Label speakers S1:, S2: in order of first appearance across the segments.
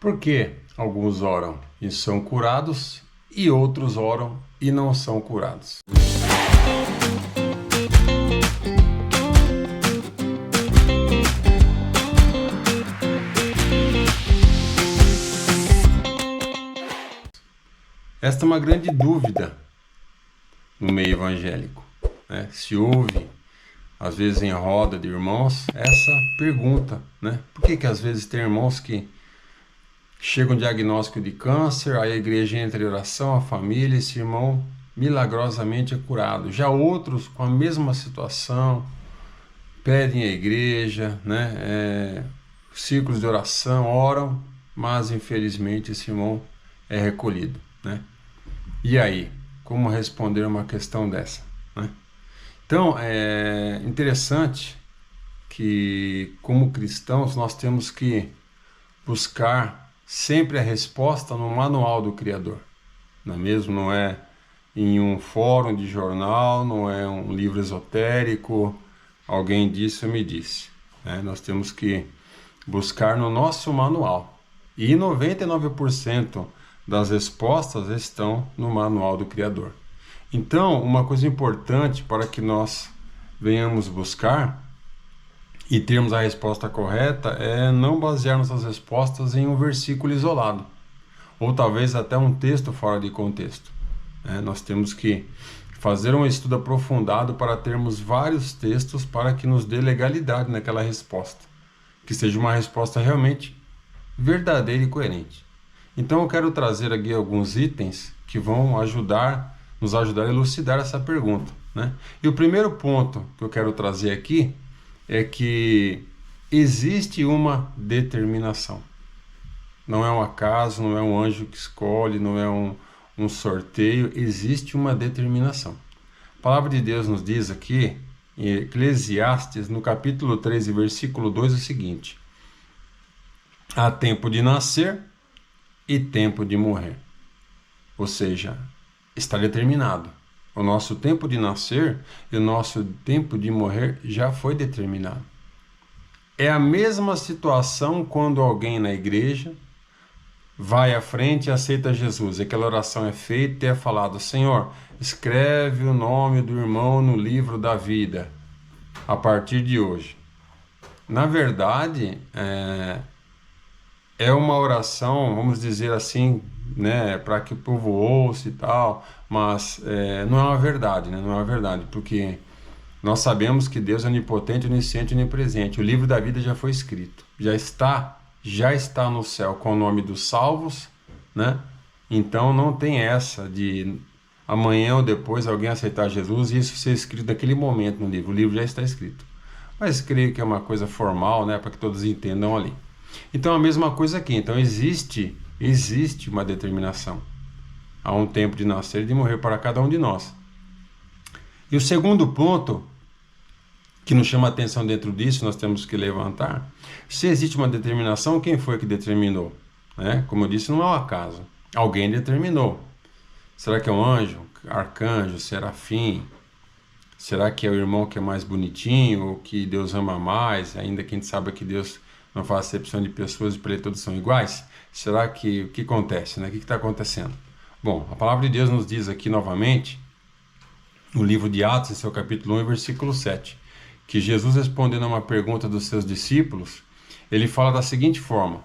S1: Por que alguns oram e são curados e outros oram e não são curados? Esta é uma grande dúvida no meio evangélico, né? Se ouve, às vezes em roda de irmãos, essa pergunta, né? Por que às vezes tem irmãos que chegam um diagnóstico de câncer, aí a igreja entra em oração, a família, esse irmão milagrosamente é curado. Já outros com a mesma situação, pedem à igreja, né? Círculos de oração, oram, mas infelizmente esse irmão é recolhido, né? E aí, como responder uma questão dessa, né? Então, é interessante que, como cristãos, nós temos que buscar sempre a resposta no manual do Criador. Não é mesmo? Não é em um fórum de jornal, não é um livro esotérico, alguém disse ou me disse, né? Nós temos que buscar no nosso manual. E 99% das respostas estão no manual do Criador. Então, uma coisa importante para que nós venhamos buscar e termos a resposta correta é não basear nossas respostas em um versículo isolado, ou talvez até um texto fora de contexto, né? Nós temos que fazer um estudo aprofundado para termos vários textos para que nos dê legalidade naquela resposta, que seja uma resposta realmente verdadeira e coerente. Então eu quero trazer aqui alguns itens que vão nos ajudar a elucidar essa pergunta, né? E o primeiro ponto que eu quero trazer aqui é que existe uma determinação. Não é um acaso, não é um anjo que escolhe, não é um sorteio, existe uma determinação. A palavra de Deus nos diz aqui, em Eclesiastes, no capítulo 13, versículo 2, o seguinte: há tempo de nascer e tempo de morrer. Ou seja, está determinado. O nosso tempo de nascer e o nosso tempo de morrer já foi determinado. É a mesma situação quando alguém na igreja vai à frente e aceita Jesus. Aquela oração é feita e é falado: Senhor, escreve o nome do irmão no livro da vida a partir de hoje. Na verdade, é uma oração, vamos dizer assim, né, para que o povo ouça e tal, mas não é uma verdade, né? Não é uma verdade, porque nós sabemos que Deus é onipotente, onisciente e onipresente. O livro da vida já foi escrito, já está no céu com o nome dos salvos, né? Então não tem essa de amanhã ou depois alguém aceitar Jesus e isso ser escrito naquele momento no livro. O livro já está escrito. Mas creio que é uma coisa formal, né, para que todos entendam ali. Então a mesma coisa aqui. Então existe uma determinação. Há um tempo de nascer e de morrer para cada um de nós. E o segundo ponto que nos chama a atenção dentro disso, nós temos que levantar: se existe uma determinação, quem foi que determinou? Né? Como eu disse, não é um acaso. Alguém determinou. Será que é um anjo, arcanjo, serafim? Será que é o irmão que é mais bonitinho, ou que Deus ama mais, ainda que a gente saiba que Deus não faz acepção de pessoas e para ele todos são iguais? Será que o que acontece, né? O que está acontecendo? Bom, a palavra de Deus nos diz aqui novamente, no livro de Atos, em seu capítulo 1, versículo 7, que Jesus, respondendo a uma pergunta dos seus discípulos, ele fala da seguinte forma: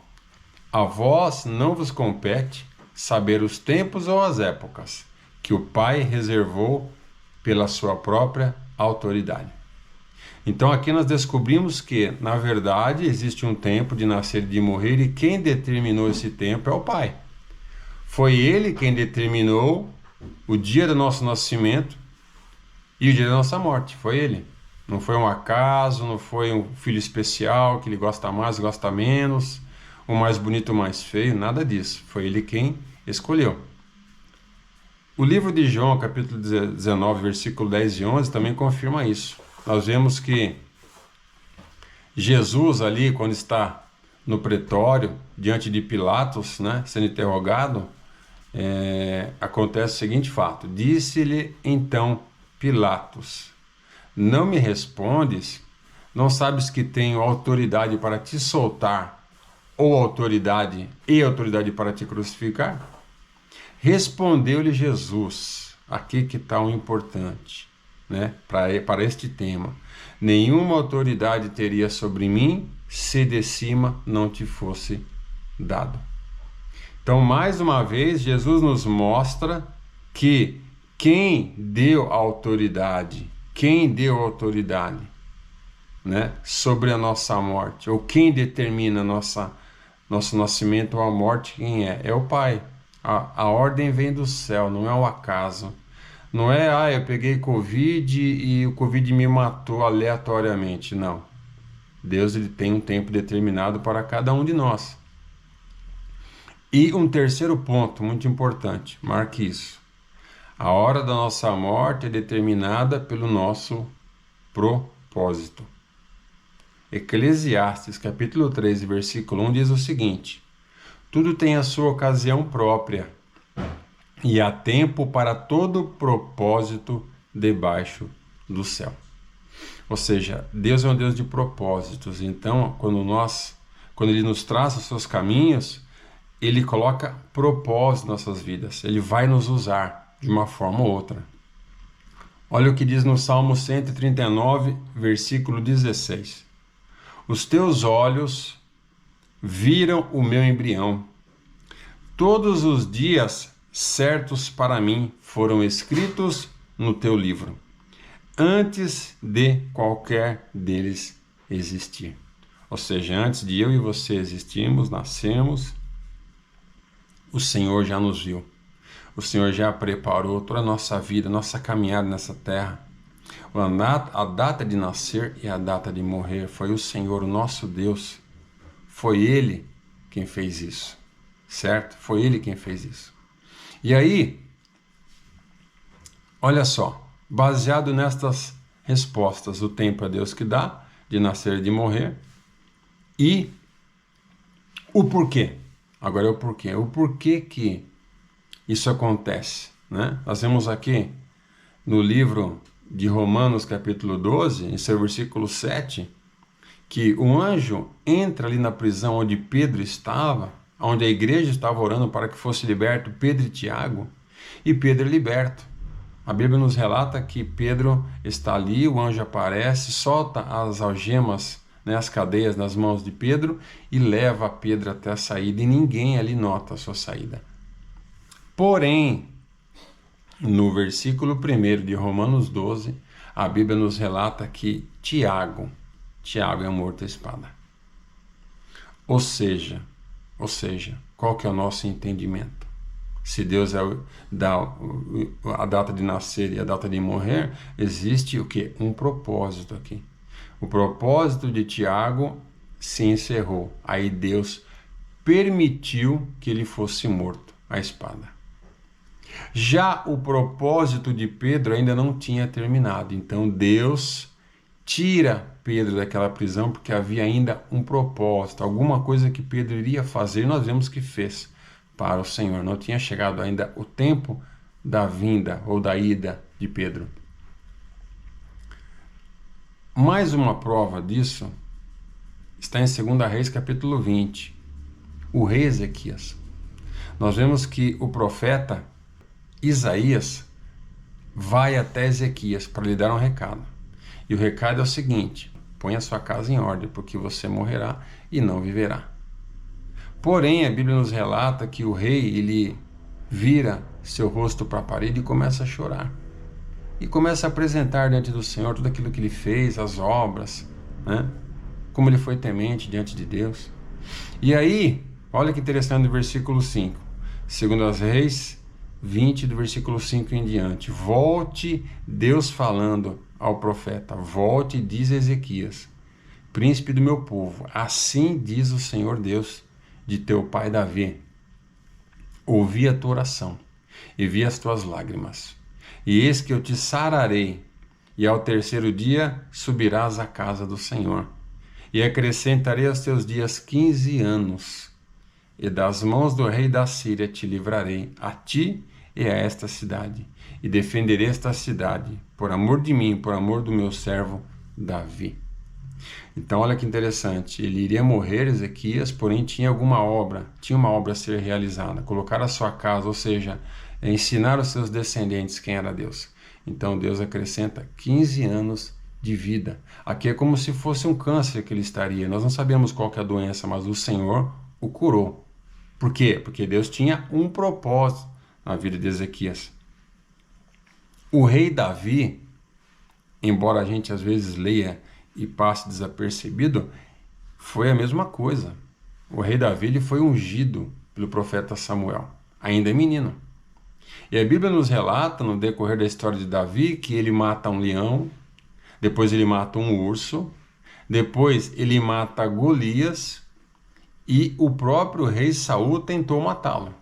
S1: a vós não vos compete saber os tempos ou as épocas que o Pai reservou pela sua própria autoridade. Então aqui nós descobrimos que, na verdade, existe um tempo de nascer e de morrer, e quem determinou esse tempo é o Pai. Foi Ele quem determinou o dia do nosso nascimento e o dia da nossa morte. Foi Ele. Não foi um acaso, não foi um filho especial que ele gosta mais, gosta menos, o mais bonito, o mais feio, nada disso. Foi Ele quem escolheu. O livro de João, capítulo 19, versículo 10 e 11, também confirma isso. Nós vemos que Jesus ali, quando está no pretório, diante de Pilatos, né, sendo interrogado, acontece o seguinte fato: disse-lhe então Pilatos: não me respondes? Não sabes que tenho autoridade para te soltar ou autoridade e autoridade para te crucificar? Respondeu-lhe Jesus, aqui que está o importante, né, para este tema: nenhuma autoridade teria sobre mim se de cima não te fosse dado. Então, mais uma vez, Jesus nos mostra que quem deu autoridade, né, sobre a nossa morte, ou quem determina nosso nascimento ou a morte, quem é? É o Pai. A ordem vem do céu, não é o acaso. Não é, eu peguei Covid e o Covid me matou aleatoriamente. Não. Deus, ele tem um tempo determinado para cada um de nós. E um terceiro ponto muito importante, marque isso. A hora da nossa morte é determinada pelo nosso propósito. Eclesiastes, capítulo 13, versículo 1 diz o seguinte: tudo tem a sua ocasião própria, e há tempo para todo propósito debaixo do céu. Ou seja, Deus é um Deus de propósitos. Então, quando Ele nos traça os seus caminhos, Ele coloca propósito nas nossas vidas. Ele vai nos usar de uma forma ou outra. Olha o que diz no Salmo 139, versículo 16. Os teus olhos viram o meu embrião. Todos os dias certos para mim foram escritos no teu livro, antes de qualquer deles existir. Ou seja, antes de eu e você existirmos, nascemos, o Senhor já nos viu. O Senhor já preparou toda a nossa vida, nossa caminhada nessa terra. A data de nascer e a data de morrer foi o Senhor, o nosso Deus. Foi Ele quem fez isso, certo? Foi Ele quem fez isso. E aí, olha só, baseado nestas respostas, o tempo é Deus que dá, de nascer e de morrer, e o porquê. Agora é o porquê. O porquê que isso acontece, né? Nós vemos aqui no livro de Romanos, capítulo 12, em seu versículo 7, que o anjo entra ali na prisão onde Pedro estava, onde a igreja estava orando para que fosse liberto Pedro e Tiago, e Pedro é liberto. A Bíblia nos relata que Pedro está ali, o anjo aparece, solta as algemas, né, as cadeias nas mãos de Pedro e leva Pedro até a saída, e ninguém ali nota a sua saída. Porém, no versículo 1 de Romanos 12, a Bíblia nos relata que Tiago é morto à espada. Ou seja, qual que é o nosso entendimento? Se Deus dá a data de nascer e a data de morrer, existe o quê? Um propósito aqui. O propósito de Tiago se encerrou. Aí Deus permitiu que ele fosse morto à espada. Já o propósito de Pedro ainda não tinha terminado. Então Deus tira Pedro daquela prisão porque havia ainda um propósito, alguma coisa que Pedro iria fazer, e nós vemos que fez para o Senhor. Não tinha chegado ainda o tempo da vinda ou da ida de Pedro. Mais uma prova disso está em 2 Reis, capítulo 20. O rei Ezequias. Nós vemos que o profeta Isaías vai até Ezequias para lhe dar um recado. E o recado é o seguinte: põe a sua casa em ordem, porque você morrerá e não viverá. Porém, a Bíblia nos relata que o rei, ele vira seu rosto para a parede e começa a chorar. E começa a apresentar diante do Senhor tudo aquilo que ele fez, as obras, né? Como ele foi temente diante de Deus. E aí, olha que interessante no versículo 5. 2 Reis 20, do versículo 5 em diante. Volte, Deus falando ao profeta, volte e diz a Ezequias, príncipe do meu povo, assim diz o Senhor Deus de teu pai Davi: ouvi a tua oração e vi as tuas lágrimas, e eis que eu te sararei, e ao terceiro dia subirás à casa do Senhor, e acrescentarei aos teus dias 15 anos, e das mãos do rei da Síria te livrarei, a ti e a esta cidade, e defenderei esta cidade, por amor de mim, por amor do meu servo Davi. Então, olha que interessante, ele iria morrer, Ezequias, porém tinha uma obra a ser realizada, colocar a sua casa, ou seja, ensinar os seus descendentes quem era Deus. Então, Deus acrescenta 15 anos de vida. Aqui é como se fosse um câncer que ele estaria. Nós não sabemos qual que é a doença, mas o Senhor o curou. Por quê? Porque Deus tinha um propósito na vida de Ezequias. O rei Davi, embora a gente às vezes leia e passe desapercebido, foi a mesma coisa. O rei Davi ele foi ungido pelo profeta Samuel, ainda menino. E a Bíblia nos relata, no decorrer da história de Davi, que ele mata um leão, depois ele mata um urso, depois ele mata Golias, e o próprio rei Saul tentou matá-lo.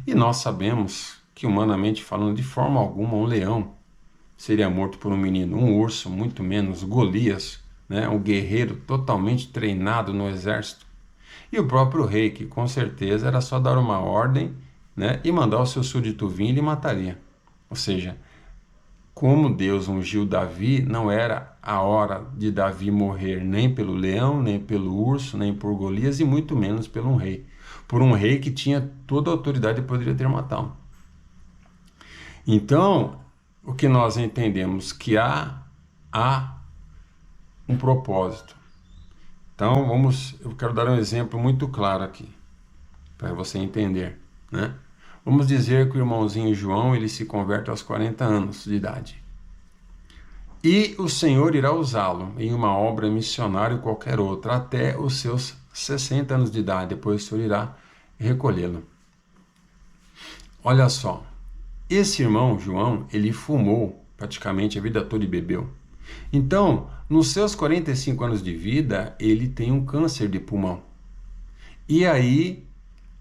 S1: E nós sabemos que, humanamente falando, de forma alguma, um leão seria morto por um menino, um urso, muito menos, Golias, né, um guerreiro totalmente treinado no exército. E o próprio rei, que com certeza era só dar uma ordem, né, e mandar o seu súdito vir e ele mataria. Ou seja, como Deus ungiu Davi, não era a hora de Davi morrer nem pelo leão, nem pelo urso, nem por Golias e muito menos por um rei. Por um rei que tinha toda a autoridade e poderia ter matado. Então, o que nós entendemos? Que há um propósito. Então, eu quero dar um exemplo muito claro aqui, para você entender, né? Vamos dizer que o irmãozinho João, ele se converte aos 40 anos de idade. E o Senhor irá usá-lo em uma obra missionária ou qualquer outra, até os seus 60 anos de idade. Depois o Senhor irá recolhê-lo. Olha só, esse irmão João, ele fumou praticamente a vida toda e bebeu. Então, nos seus 45 anos de vida, ele tem um câncer de pulmão. E aí,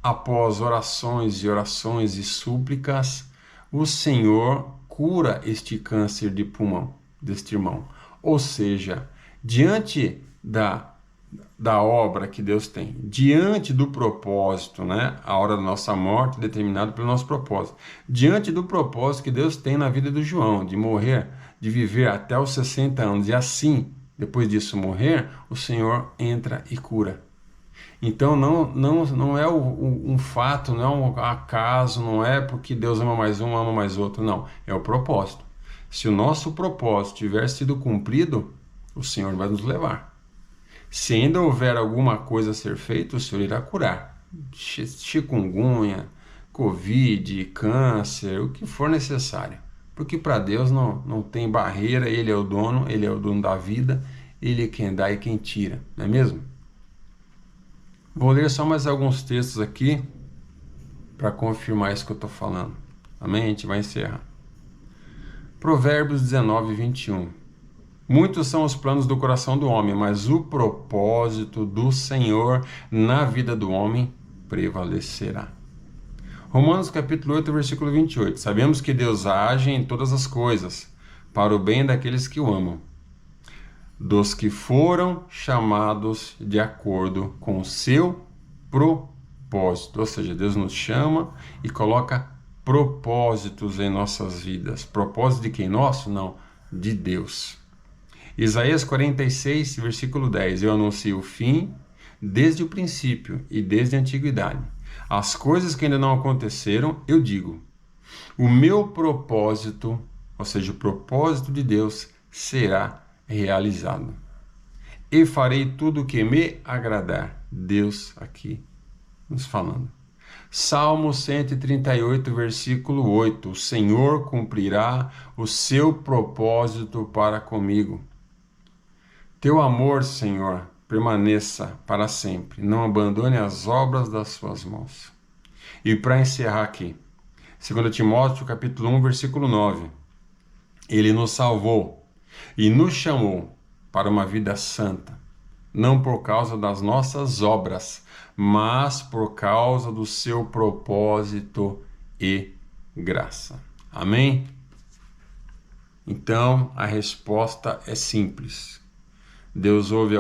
S1: após orações e súplicas, o Senhor cura este câncer de pulmão deste irmão. Ou seja, diante da obra que Deus tem, diante do propósito, né? A hora da nossa morte é determinada pelo nosso propósito. Diante do propósito que Deus tem na vida do João, de morrer, de viver até os 60 anos, e assim, depois disso morrer, o Senhor entra e cura. Então não é um fato, não é um acaso, não é porque Deus ama mais um, ama mais outro, não. É o propósito. Se o nosso propósito tiver sido cumprido, o Senhor vai nos levar. Se ainda houver alguma coisa a ser feita, o Senhor irá curar. Chikungunya, Covid, câncer, o que for necessário. Porque para Deus não tem barreira, Ele é o dono da vida, Ele é quem dá e quem tira, não é mesmo? Vou ler só mais alguns textos aqui para confirmar isso que eu estou falando. Amém? A gente vai encerrar. Provérbios 19, 21. Muitos são os planos do coração do homem, mas o propósito do Senhor na vida do homem prevalecerá. Romanos capítulo 8, versículo 28. Sabemos que Deus age em todas as coisas, para o bem daqueles que o amam, dos que foram chamados de acordo com o seu propósito. Ou seja, Deus nos chama e coloca propósitos em nossas vidas. Propósito de quem? Nosso? Não, de Deus. Isaías 46, versículo 10. Eu anuncio o fim desde o princípio e desde a antiguidade. As coisas que ainda não aconteceram, eu digo. O meu propósito, ou seja, o propósito de Deus, será realizado. E farei tudo o que me agradar. Deus aqui nos falando. Salmo 138, versículo 8. O Senhor cumprirá o seu propósito para comigo. Teu amor, Senhor, permaneça para sempre. Não abandone as obras das suas mãos. E para encerrar aqui, 2 Timóteo capítulo 1, versículo 9. Ele nos salvou e nos chamou para uma vida santa, não por causa das nossas obras, mas por causa do seu propósito e graça. Amém? Então, a resposta é simples. Deus ouve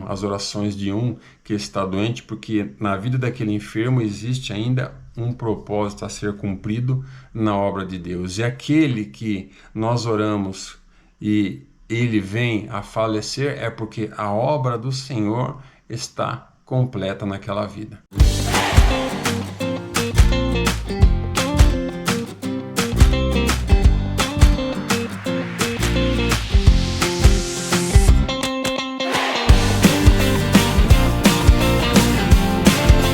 S1: as orações de um que está doente, porque na vida daquele enfermo existe ainda um propósito a ser cumprido na obra de Deus. E aquele que nós oramos e ele vem a falecer, é porque a obra do Senhor está completa naquela vida.